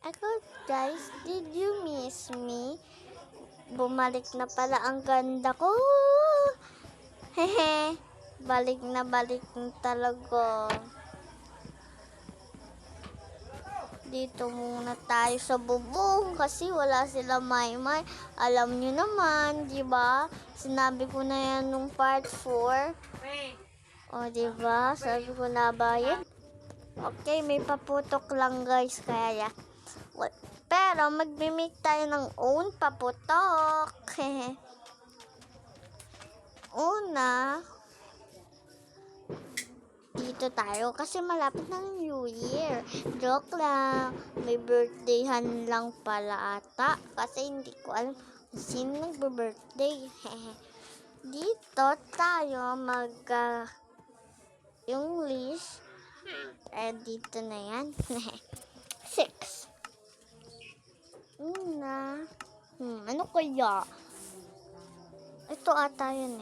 Echo guys, did you miss me? Bumalik na pala ang ganda ko. Hehe, balik na talaga. Dito muna tayo sa bubong kasi wala sila Maymay. Alam nyo naman, di ba? Sinabi ko na yan nung part 4. O, di ba? Sabi ko na ba yun? Okay, may paputok lang guys, kaya pero magmimik tayo ng own paputok. Una, dito tayo kasi malapit ng New Year. Joke lang. May birthdayhan lang pala ata. Kasi hindi ko alam kung sino nagbe-birthday. Dito tayo yung list. Dito na yan. 6. Una. Ano kaya? Ito ata yun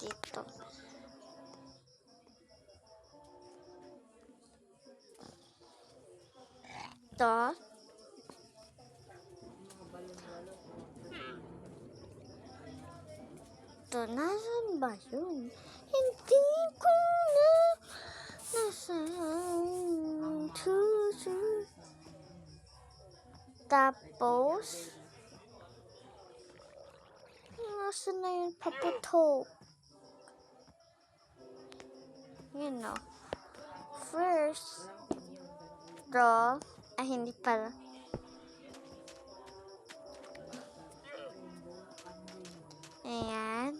dito. Ito. Ito, nasan ba yun? Hindi ko na nasaan. Tapos, nasan na yung paputok? Yun o. First, draw. Hindi pala. Ayan.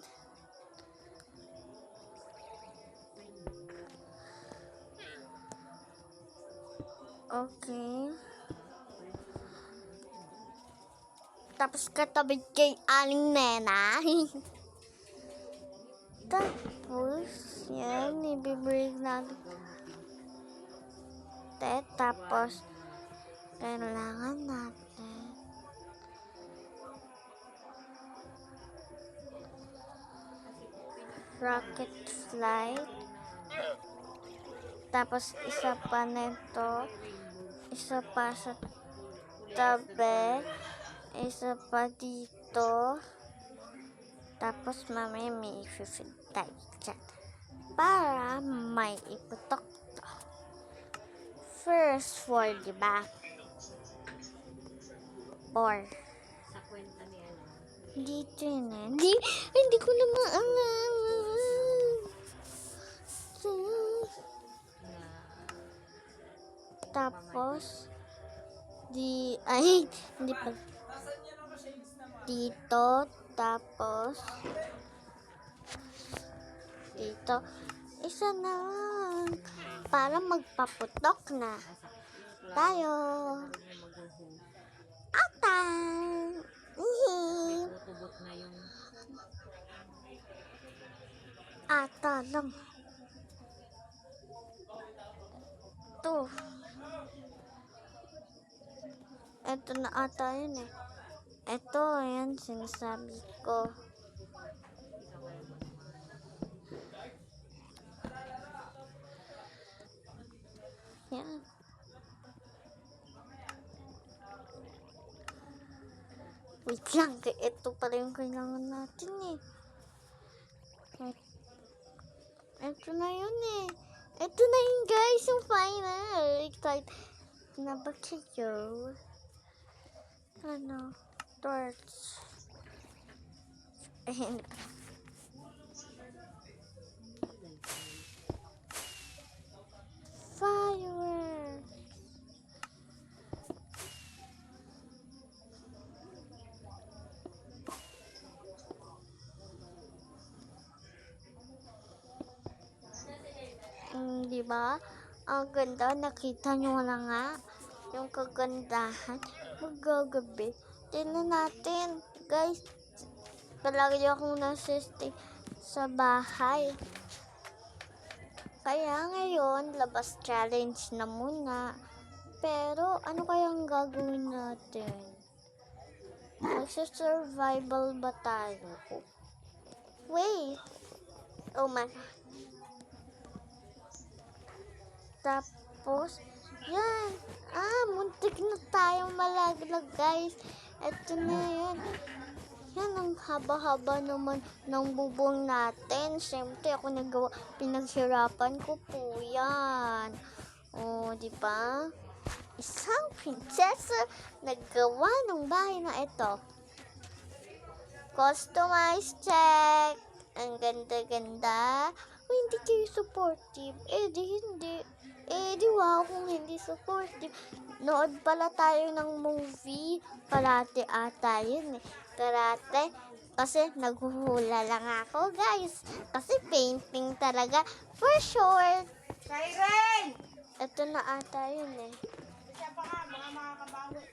Okay. Tapos katabi kay Aling Nena. Tapos, yan, ibibreak natin. Tapos, kailangan natin rocket flight. Tapos, isa pa nito. Isa pa sa tabi. Isa pa dito. Tapos, mamaya may i-fit tayo dyan. Para may iputok to. First 4, diba? 4. Sa kwenta ni Ana. Dito yun hindi ko na maangan. Tapos, hindi pa. Dito, tapos, dito. Isa na lang. Para magpaputok na tayo. Atang! Tutubot na yung Ata lang. Ito. Ito na ata yun Ito, yan, sinasabi ko. Yan. Wait lang, ito pala yung kailangan natin Ito na yun Ito na yun guys, yung final. Excited na ba kayo? Torch. Hindi pa. Fireworks. Diba? Ang ganda, nakita nyo na nga yung kagandahan. Magagabi. Tingnan natin, guys. Palagi akong nasa-stay sa bahay. Kaya ngayon, labas challenge na muna. Pero, ano kayang gagawin natin? Magsa-survival ba tayo? Wait! Oh my God. Tapos, yan. Muntik na tayong malaglag, guys. Ito na yan. Yan, ang haba-haba naman ng bubong natin. Siyempre, ako nagawa, pinaghirapan ko po yan. O, di ba? Isang prinsesa naggawa ng bahay na ito. Customize check. Ang ganda-ganda. Uy, hindi kayo supportive. Eh, di hindi. Eh, di wow kung hindi supportive. Nood pala tayo ng movie. Karate ata yun eh. Karate. Kasi naghuhula lang ako, guys. Kasi painting talaga. For sure. Siren! Ito na ata yun eh. Siya pa nga, mga makakabawi.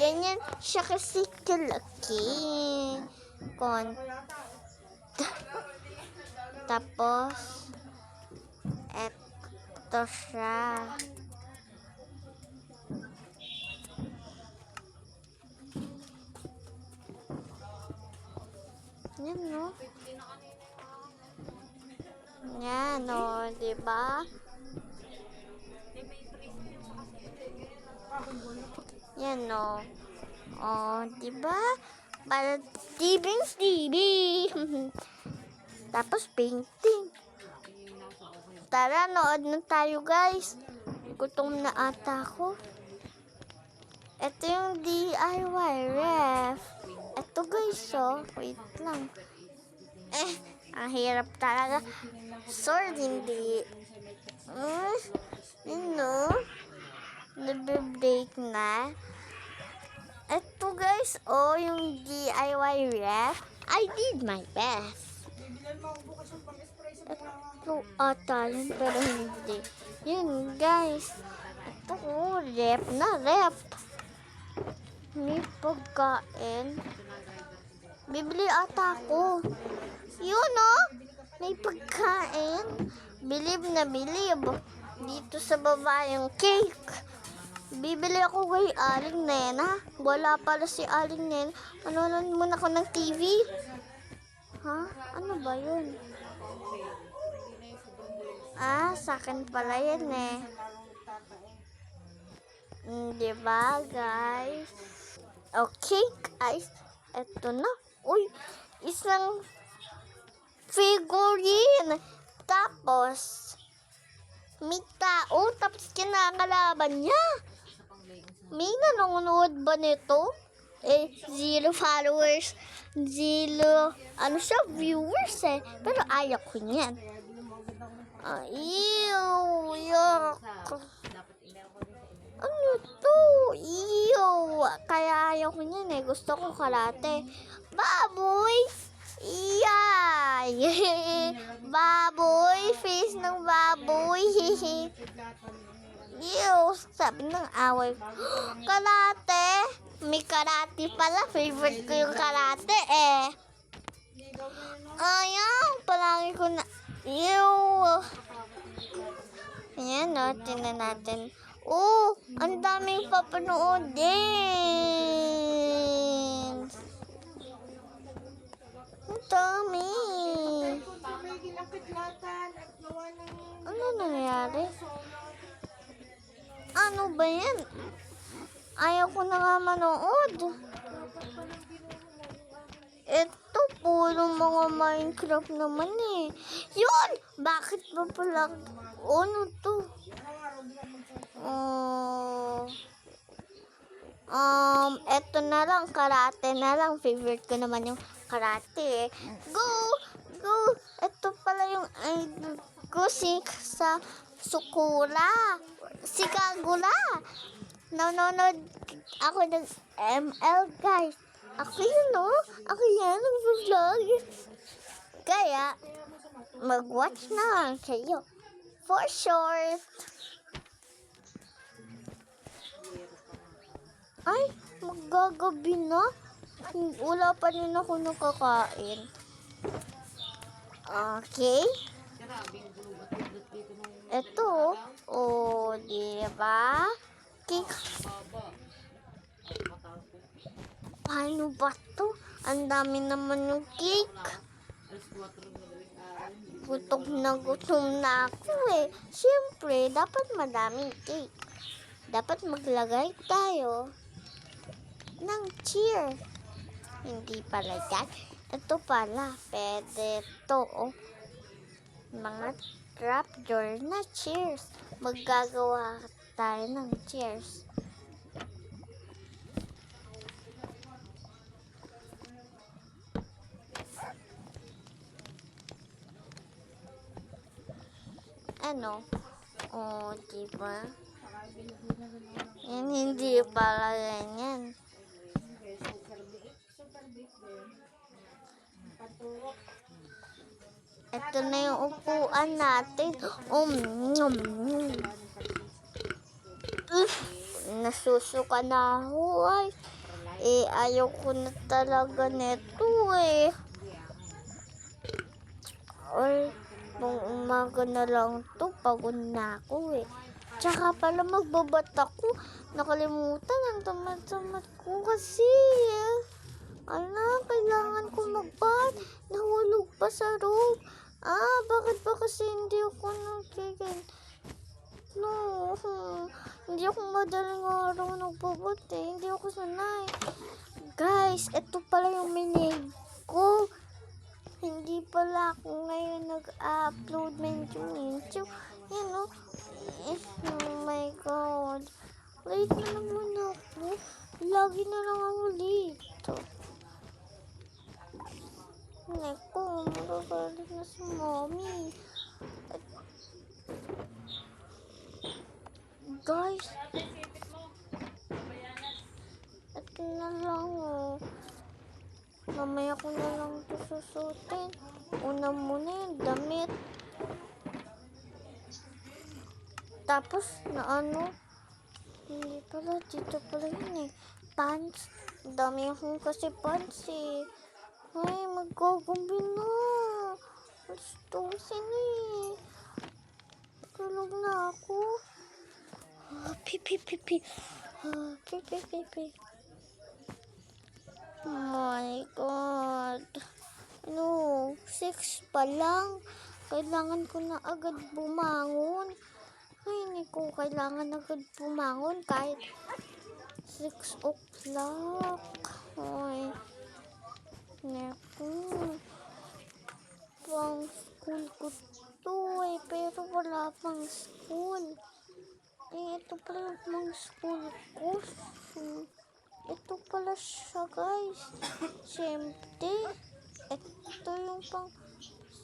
Ganyan siya kasi kalaki. Tapos, eto siya. Yan, no? Yan, no? Diba? Yan, no? Oh, diba? Para TV. Tapos painting. Tara, nood na tayo, guys. Gutom na ata ako. Ito yung DIY ref. Ito, guys, oh. Wait lang. Ang hirap talaga. Sword, hindi. Yun, no? Nabe-break na. Ito, guys, oh, yung DIY ref. I did my best. Ito ata yun, pero hindi. Yun, guys. Ito, oh, ref na ref. May pagkain. Bibili ata ako. Yun, oh. May pagkain. Bilib na bilib. Dito sa baba yung cake. Bibili ako kay Aling Nena. Wala pala si Aling Nena. Manonood muna ako ng TV. Ha? Ano ba yun? Sa akin pala yan eh. Diba, guys? Okay, guys. Eto na. Uy, isang figurine. Tapos, may tao. Tapos, kinakalaban niya. May nanonood ba nito? 0 followers. 0, viewers eh. Pero ayaw ko niyan. Yuck. Ano to? Kaya ayaw ko niyan eh. Gusto ko karate. Baboy! Iyay! Baboy! Face ng baboy! Sabi ng away. Karate! May karate pala. Favorite ko yung karate eh. Ayaw! Palagi ko na. Ayan, no? Tingnan natin. Oh, ang daming papanood din. Ang dami. Ano nangyari? Ano ba yan? Ayaw ko na nga manood. Ito, puro mga Minecraft naman eh. Yun! Bakit ba pala? Ano to? Eto na lang, karate na lang. Favorite ko naman yung karate eh. Go! Ito pala yung idol ko sa Sukura. Si Kagura. Nanonood ako ng ML, guys. Ako yun, no? Ako yan, nag-vlog. Kaya, mag-watch na lang kayo. For sure. Ay, magagabi na. Wala pa rin ako nakakain. Okay. Ito, oh, diba? Cake. Paano ba to? Ang dami naman yung cake. gutom na ako eh. Siyempre, dapat madaming cake. Dapat maglagay tayo ng cheer. Hindi pala yan. Ito pala. Pwede to, oh. Mga trapdoor na cheers. Maggagawa tayo ng cheers. Ano? Oh, diba? Yan, hindi pala ganyan. Ito na yung upuan natin. Nasusuka na ako ay. Ayaw ko na talaga neto eh. Ay, nung umaga na lang to, pagod na ako eh. Tsaka pala magbabat ako. Nakalimutan ang tamad-tamad ko kasi. Kailangan ko magbat. Nahulog pa sa room. Bakit ba kasi hindi ako nagkikin? No, hindi ako madaling araw nagbabat eh. Hindi ako sanay. Guys, ito pala yung minig ko. Hindi pala ako ngayon nag-upload medyo. Yan o. Oh my God. Late na naman ako. Lagi na lang ako dito. Neko, magagalit na si mommy. Guys. Ito na lang oh. Mamaya ko na lang ito susutin. Una muna yung damit. Tapos na ano? Hindi pala. Dito pala yun eh. Pants. Dami akong kasi pants eh. Ay, magkagabi na. Gustusin eh. Tulog na ako. Pipi. Pipi. Oh my God. No, 6 pa lang. Kailangan ko na agad bumangon. Ay, hindi ko kailangan agad bumangon kahit 6 o'clock. Ay, naku. Pang school ko to eh, pero wala pang school. Ito pala pang school ko. Ito pala siya, guys. Siyempre, ito yung pang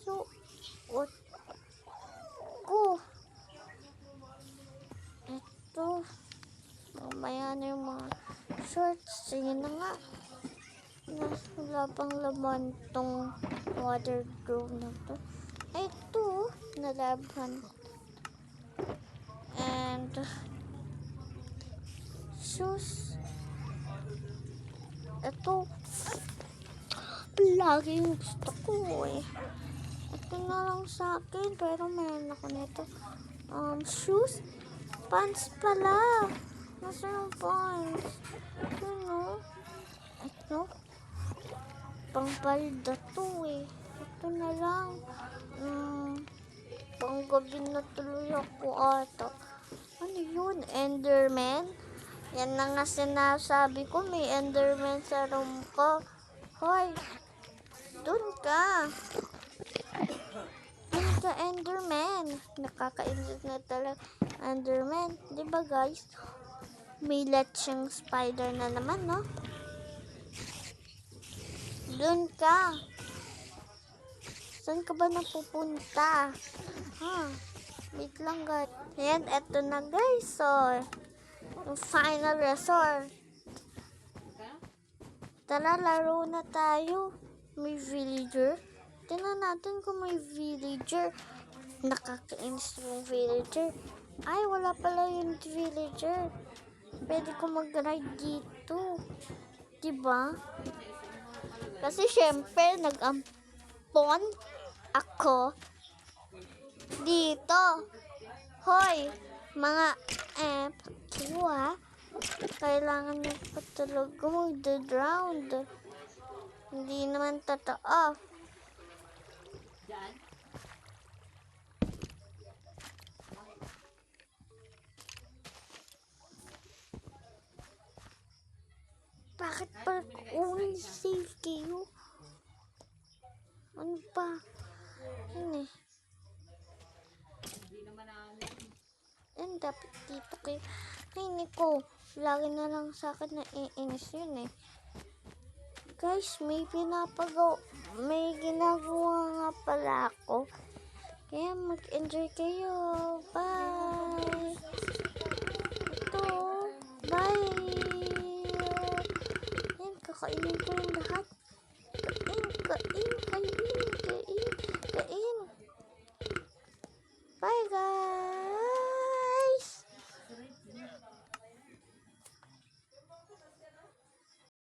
suot ko. Ito. Mamaya na yung mga shorts. Sige na nga. Wala pang laman tong wardrobe na to. Ito, nalaban. And shoes. Ito, lagi yung gusto ko eh. Ito na lang sa akin, pero mayroon ako nito. Shoes, pants pala. Nasa yung pants? Ano? Ito, pangpalda to eh. Ito na lang. Panggabi na tuloy ako ata. Ano yun? Enderman? Yan na nga sinasabi ko, may Enderman sa room ko. Hoy, dun ka. Dun ka, Enderman. Nakakainis na talaga, Enderman. Diba guys? May lecheng spider na naman, no? Dun ka. Saan ka ba napupunta? Wait lang guys. Ayan, eto na guys. So, yung final resort. Tara, laro na tayo. May villager. Tingnan natin kung may villager. Nakakainis yung villager. Ay, wala pala yung villager. Pwede ko mag-ride dito. Diba? Kasi syempre, nag-ampon ako dito. Hoy, mga kailangan nyo pa talaga mag-drown. Hindi naman totoo. Bakit pa only save kayo? Ano pa? Ano eh? Hindi naman namin. Ano dapat dito kayo? Ay, Nico. Lagi na lang sa akin na iinis yun eh. Guys, may ginagawa nga pala ako. Kaya mag-enjoy kayo. Bye! Ito. Bye! Yan, kakainin ko yung lahat.